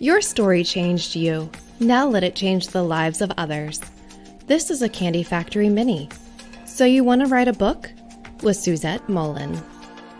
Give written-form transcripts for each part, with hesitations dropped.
Your story changed you. Now let it change the lives of others. This is a Candy Factory Mini. So you want to write a book? With Suzette Mullen.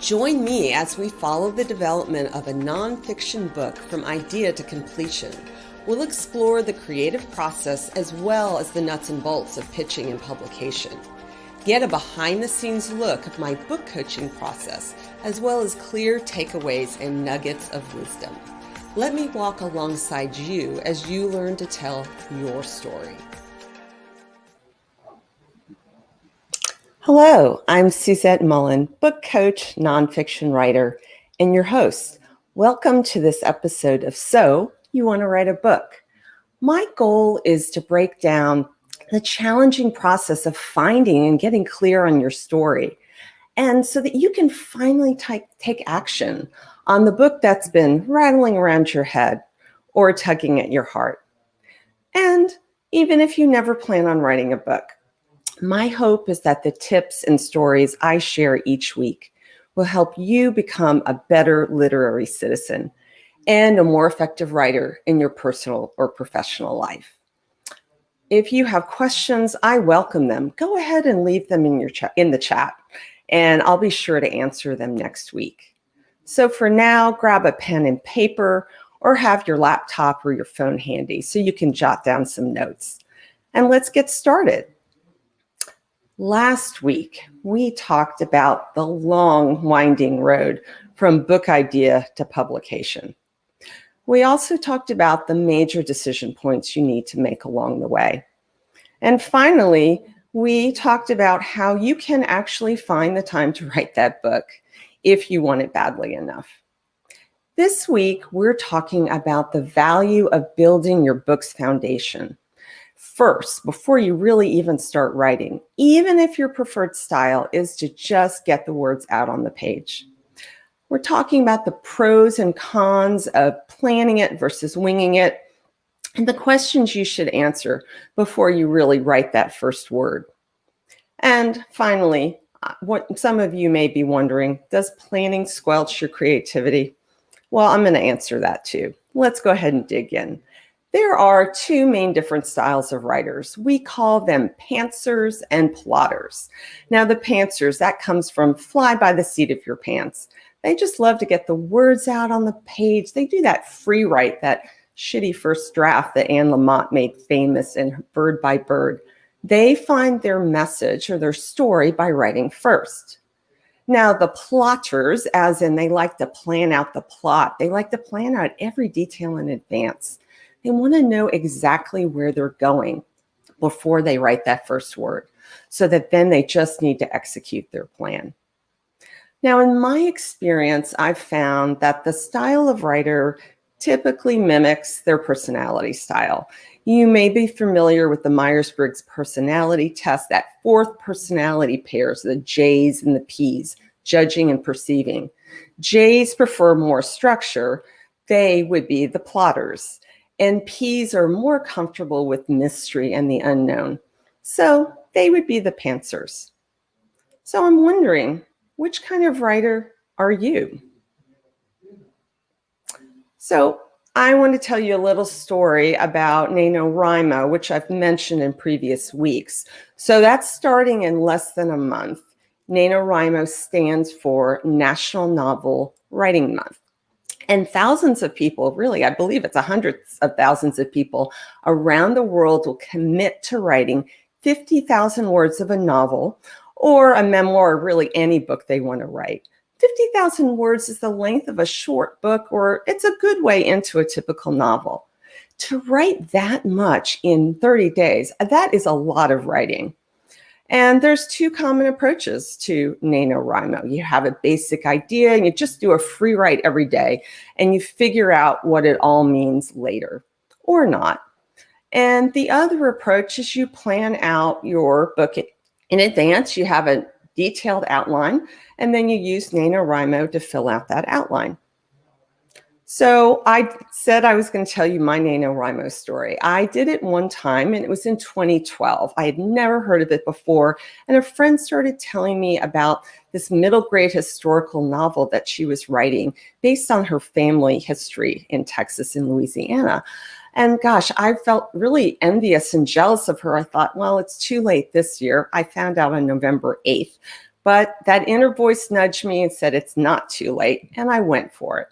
Join me as we follow the development of a nonfiction book from idea to completion. We'll explore the creative process as well as the nuts and bolts of pitching and publication. Get a behind-the-scenes look of my book coaching process, as well as clear takeaways and nuggets of wisdom. Let me walk alongside you as you learn to tell your story. Hello, I'm Suzette Mullen, book coach, nonfiction writer, and your host. Welcome to this episode of So You Want to Write a Book. My goal is to break down the challenging process of finding and getting clear on your story, and so that you can finally take action on the book that's been rattling around your head or tugging at your heart. And even if you never plan on writing a book, my hope is that the tips and stories I share each week will help you become a better literary citizen and a more effective writer in your personal or professional life. If you have questions, I welcome them. Go ahead and leave them in the chat, and I'll be sure to answer them next week. So for now, grab a pen and paper or have your laptop or your phone handy so you can jot down some notes. And let's get started. Last week, we talked about the long, winding road from book idea to publication. We also talked about the major decision points you need to make along the way. And finally, we talked about how you can actually find the time to write that book if you want it badly enough. This week, we're talking about the value of building your book's foundation first, before you really even start writing, even if your preferred style is to just get the words out on the page. We're talking about the pros and cons of planning it versus winging it, and the questions you should answer before you really write that first word. And finally, what some of you may be wondering, does planning squelch your creativity? Well, I'm going to answer that too. Let's go ahead and dig in. There are two main different styles of writers. We call them pantsers and plotters. Now, the pantsers, that comes from fly by the seat of your pants. They just love to get the words out on the page. They do that free write, that shitty first draft that Anne Lamott made famous in Bird by Bird. They find their message or their story by writing first. Now, the plotters, as in they like to plan out the plot. They like to plan out every detail in advance. They want to know exactly where they're going before they write that first word, so that then they just need to execute their plan. Now, in my experience, I've found that the style of writer typically mimics their personality style. You may be familiar with the Myers-Briggs personality test, that fourth personality pairs, the J's and the P's, judging and perceiving. J's prefer more structure. They would be the plotters. And P's are more comfortable with mystery and the unknown. So they would be the pantsers. So I'm wondering, which kind of writer are you? So I want to tell you a little story about NaNoWriMo, which I've mentioned in previous weeks. So that's starting in less than a month. NaNoWriMo stands for National Novel Writing Month. And thousands of people, really, I believe it's hundreds of thousands of people around the world will commit to writing 50,000 words of a novel or a memoir, or really any book they want to write. 50,000 words is the length of a short book, or it's a good way into a typical novel. To write that much in 30 days, that is a lot of writing. And there's two common approaches to NaNoWriMo. You have a basic idea and you just do a free write every day and you figure out what it all means later or not. And the other approach is you plan out your book in advance. You have a detailed outline and then you use NaNoWriMo to fill out that outline. So I said I was going to tell you my NaNoWriMo story. I did it one time, and it was in 2012. I had never heard of it before, and a friend started telling me about this middle grade historical novel that she was writing based on her family history in Texas and Louisiana. And gosh, I felt really envious and jealous of her. I thought, well, it's too late this year. I found out on November 8th, but that inner voice nudged me and said, it's not too late, and I went for it.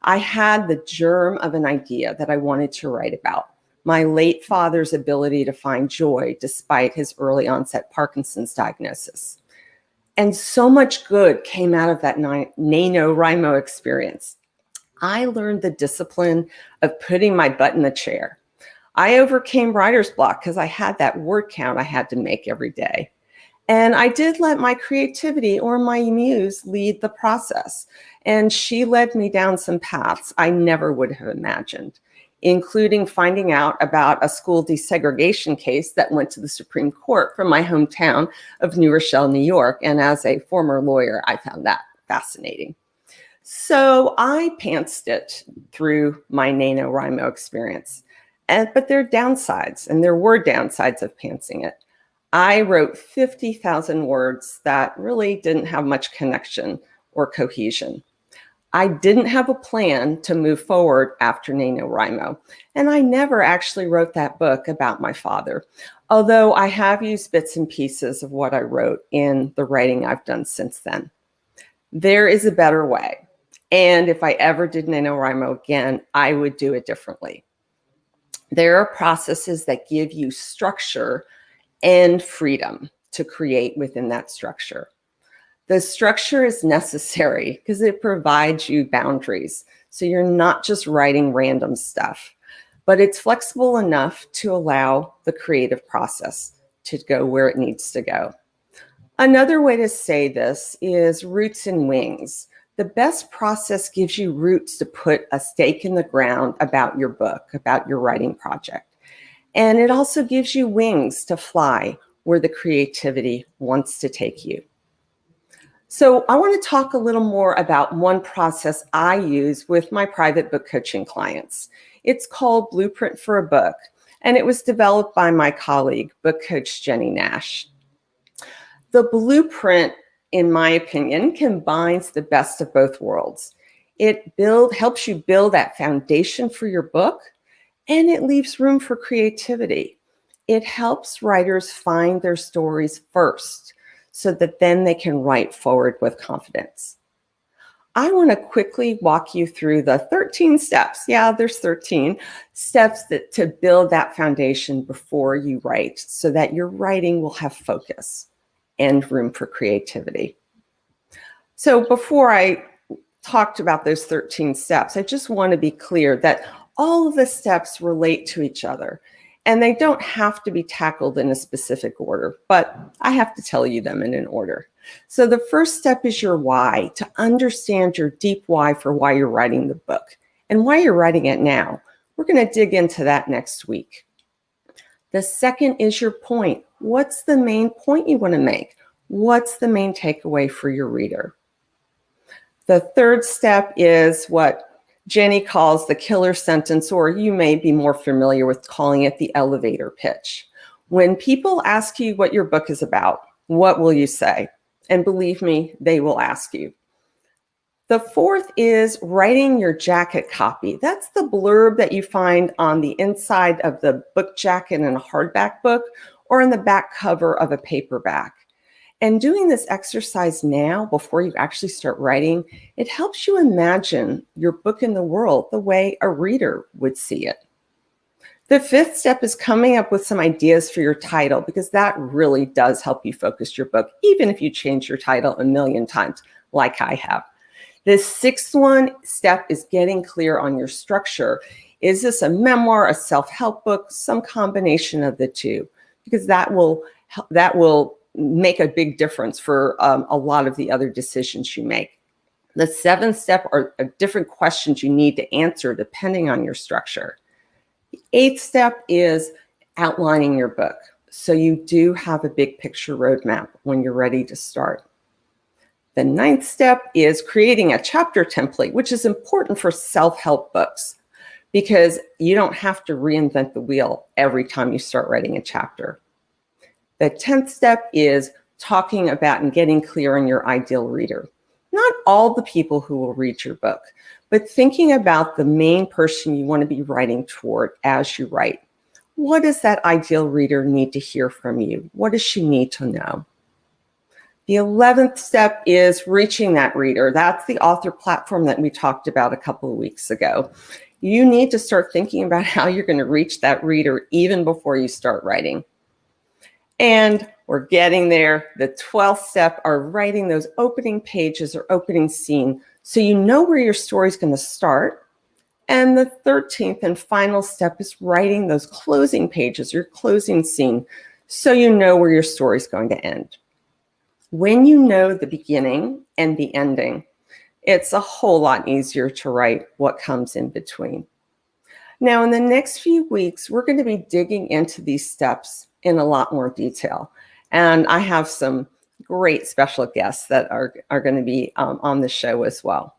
I had the germ of an idea that I wanted to write about: my late father's ability to find joy despite his early onset Parkinson's diagnosis. And so much good came out of that NaNoWriMo experience. I learned the discipline of putting my butt in the chair. I overcame writer's block because I had that word count I had to make every day. And I did let my creativity or my muse lead the process. And she led me down some paths I never would have imagined, including finding out about a school desegregation case that went to the Supreme Court from my hometown of New Rochelle, New York. And as a former lawyer, I found that fascinating. So I pantsed it through my NaNoWriMo experience. But there are downsides, and there were downsides of pantsing it. I wrote 50,000 words that really didn't have much connection or cohesion. I didn't have a plan to move forward after NaNoWriMo, and I never actually wrote that book about my father, although I have used bits and pieces of what I wrote in the writing I've done since then. There is a better way, and if I ever did NaNoWriMo again, I would do it differently. There are processes that give you structure and freedom to create within that structure. The structure is necessary because it provides you boundaries. So you're not just writing random stuff, but it's flexible enough to allow the creative process to go where it needs to go. Another way to say this is roots and wings. The best process gives you roots to put a stake in the ground about your book, about your writing project. And it also gives you wings to fly where the creativity wants to take you. So I want to talk a little more about one process I use with my private book coaching clients. It's called Blueprint for a Book, and it was developed by my colleague, book coach Jenny Nash. The blueprint, in my opinion, combines the best of both worlds. It helps you build that foundation for your book, and it leaves room for creativity. It helps writers find their stories first so that then they can write forward with confidence. I want to quickly walk you through the 13 steps. Yeah, there's 13 steps to build that foundation before you write so that your writing will have focus and room for creativity. So before I talked about those 13 steps, I just want to be clear that all of the steps relate to each other, and they don't have to be tackled in a specific order, but I have to tell you them in an order. So the first step is your why, to understand your deep why for why you're writing the book and why you're writing it now. We're going to dig into that next week. The second is your point. What's the main point you want to make? What's the main takeaway for your reader? The third step is what Jenny calls the killer sentence, or you may be more familiar with calling it the elevator pitch. When people ask you what your book is about, what will you say? And believe me, they will ask you. The fourth is writing your jacket copy. That's the blurb that you find on the inside of the book jacket in a hardback book or in the back cover of a paperback. And doing this exercise now, before you actually start writing, it helps you imagine your book in the world the way a reader would see it. The fifth step is coming up with some ideas for your title, because that really does help you focus your book, even if you change your title a million times, like I have. The sixth step is getting clear on your structure. Is this a memoir, a self-help book, some combination of the two? Because that will make a big difference for a lot of the other decisions you make. The seventh step are different questions you need to answer depending on your structure. The eighth step is outlining your book, so you do have a big picture roadmap when you're ready to start. The 9th step is creating a chapter template, which is important for self-help books because you don't have to reinvent the wheel every time you start writing a chapter. The 10th step is talking about and getting clear on your ideal reader. Not all the people who will read your book, but thinking about the main person you want to be writing toward as you write. What does that ideal reader need to hear from you? What does she need to know? The 11th step is reaching that reader. That's the author platform that we talked about a couple of weeks ago. You need to start thinking about how you're going to reach that reader even before you start writing. And we're getting there. The 12th step are writing those opening pages or opening scene so you know where your story is going to start. And the 13th and final step is writing those closing pages, your closing scene, so you know where your story is going to end. When you know the beginning and the ending, it's a whole lot easier to write what comes in between. Now, in the next few weeks, we're going to be digging into these steps in a lot more detail. And I have some great special guests that are going to be on the show as well.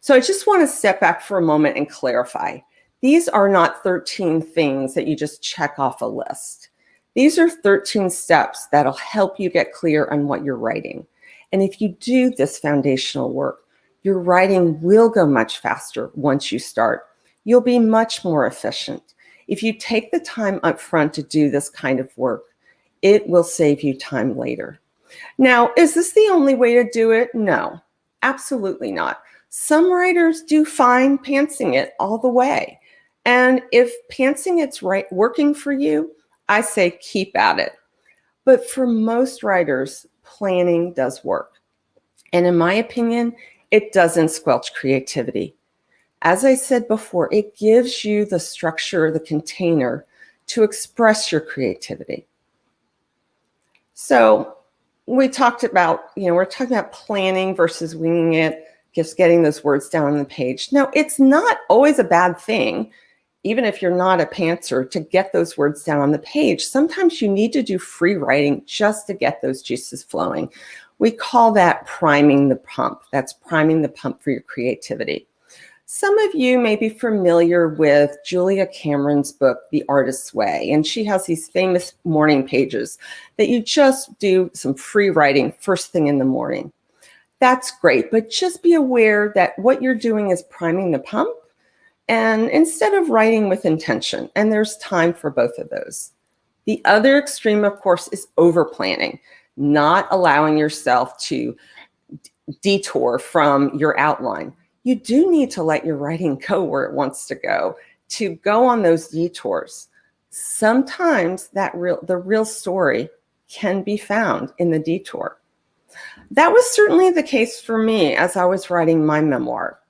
So I just want to step back for a moment and clarify. These are not 13 things that you just check off a list. These are 13 steps that'll help you get clear on what you're writing. And if you do this foundational work, your writing will go much faster once you start. You'll be much more efficient. If you take the time up front to do this kind of work, it will save you time later. Now, is this the only way to do it? No, absolutely not. Some writers do fine pantsing it all the way. And if pantsing it's right working for you, I say keep at it. But for most writers, planning does work. And in my opinion, it doesn't squelch creativity. As I said before, it gives you the structure, the container to express your creativity. So we talked about, we're talking about planning versus winging it, just getting those words down on the page. Now, it's not always a bad thing, even if you're not a pantser, to get those words down on the page. Sometimes you need to do free writing just to get those juices flowing. We call that priming the pump. That's priming the pump for your creativity. Some of you may be familiar with Julia Cameron's book, The Artist's Way, and she has these famous morning pages that you just do some free writing first thing in the morning. That's great, but just be aware that what you're doing is priming the pump, and instead of writing with intention, and there's time for both of those. The other extreme, of course, is over-planning, not allowing yourself to detour from your outline. You do need to let your writing go where it wants to go on those detours. Sometimes the real story can be found in the detour. That was certainly the case for me as I was writing my memoir.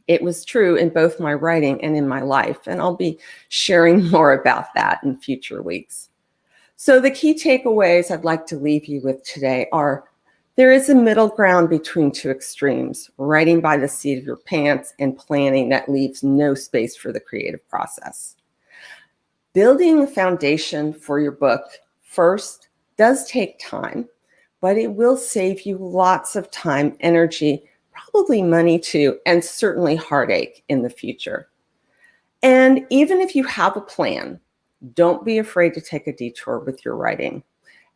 It was true in both my writing and in my life, and I'll be sharing more about that in future weeks. So the key takeaways I'd like to leave you with today are: there is a middle ground between two extremes, writing by the seat of your pants and planning that leaves no space for the creative process. Building a foundation for your book first does take time, but it will save you lots of time, energy, probably money too, and certainly heartache in the future. And even if you have a plan, don't be afraid to take a detour with your writing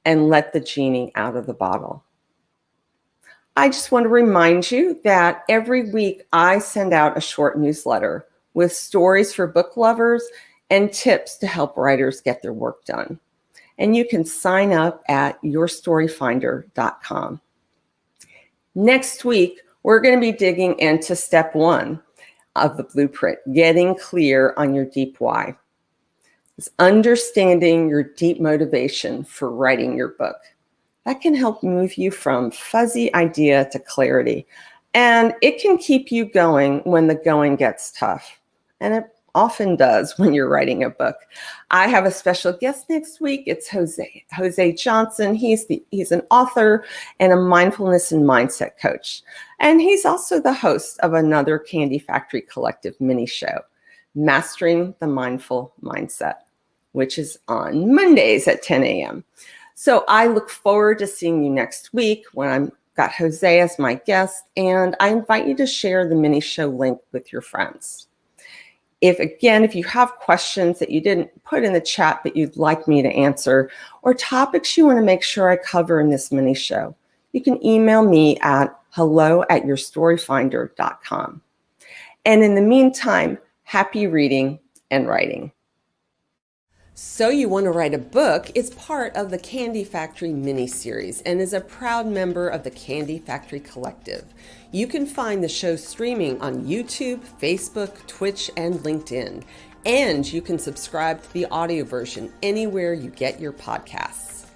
and let the genie out of the bottle. I just want to remind you that every week I send out a short newsletter with stories for book lovers and tips to help writers get their work done. And you can sign up at yourstoryfinder.com. Next week, we're going to be digging into step 1 of the blueprint, getting clear on your deep why. It's understanding your deep motivation for writing your book. That can help move you from fuzzy idea to clarity. And it can keep you going when the going gets tough. And it often does when you're writing a book. I have a special guest next week. It's Jose Johnson. He's an author and a mindfulness and mindset coach. And he's also the host of another Candy Factory Collective mini show, Mastering the Mindful Mindset, which is on Mondays at 10 a.m. So I look forward to seeing you next week when I'm got Jose as my guest, and I invite you to share the mini show link with your friends. If you have questions that you didn't put in the chat but you'd like me to answer, or topics you want to make sure I cover in this mini show, you can email me at hello@yourstoryfinder.com. And in the meantime, happy reading and writing. So You Want to Write a Book is part of the Candy Factory mini-series and is a proud member of the Candy Factory Collective. You can find the show streaming on YouTube, Facebook, Twitch, and LinkedIn. And you can subscribe to the audio version anywhere you get your podcasts.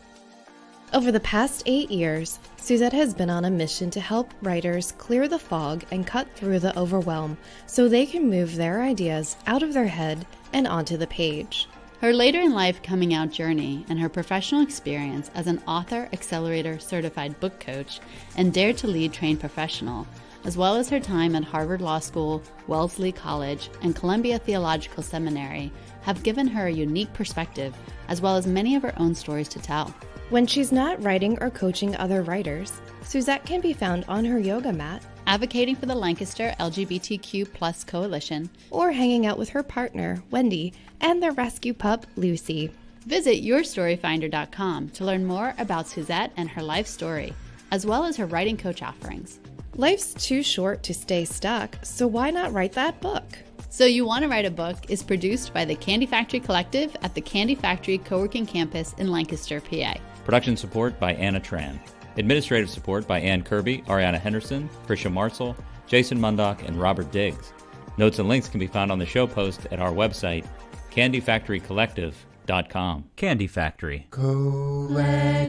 Over the past 8 years, Suzette has been on a mission to help writers clear the fog and cut through the overwhelm so they can move their ideas out of their head and onto the page. Her later in life coming out journey and her professional experience as an author accelerator certified book coach and Dare to Lead trained professional, as well as her time at Harvard Law School, Wellesley College, and Columbia Theological Seminary, have given her a unique perspective, as well as many of her own stories to tell. When she's not writing or coaching other writers, Suzette can be found on her yoga mat, advocating for the Lancaster LGBTQ+ coalition, or hanging out with her partner, Wendy, and their rescue pup, Lucy. Visit yourstoryfinder.com to learn more about Suzette and her life story, as well as her writing coach offerings. Life's too short to stay stuck, so why not write that book? So You Want to Write a Book is produced by the Candy Factory Collective at the Candy Factory Co-working Campus in Lancaster, PA. Production support by Anna Tran. Administrative support by Ann Kirby, Ariana Henderson, Krisha Marcel, Jason Mundock, and Robert Diggs. Notes and links can be found on the show post at our website, candyfactorycollective.com. Candy Factory. Collective.